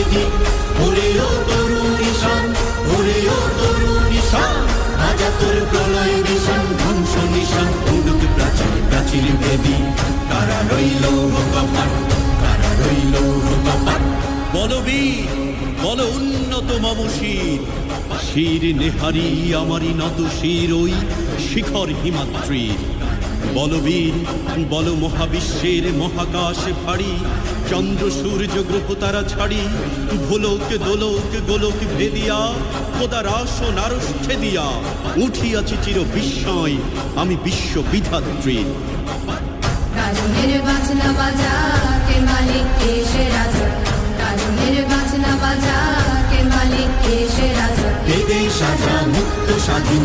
বেদি ওরে ও তরুণ ঈশান ওরে ও তরুণ ঈশান রাজা তোর প্রলয় নিশান ধ্বংস নিশান উড়ুক প্রাচীর প্রাচীর বেদি কারা রইল কপাট কারা রইল কপাট বলবীর বল উন্নত মম শির শির নেহারি আমারি নত শির ওই শিখর হিমাদ্রির বলবীর বল মহাবিশ্বের মহাকাশ ভারী চন্দ্র সূর্য গ্রহ তারা ছাড়ি ভোলক দোলক গোলক ভেদিয়া খোদার আসন আরশ ছেদিয়া উঠিয়াছি চির বিস্ময় আমি বিশ্ব বিধাত্রীর কাজনের বাজনা বাজা কে মালিক কে সে রাজা কাজনের বাজনা বাজা কে মালিক কে সে রাজা বেদে সাজা মুক্ত স্বাধীন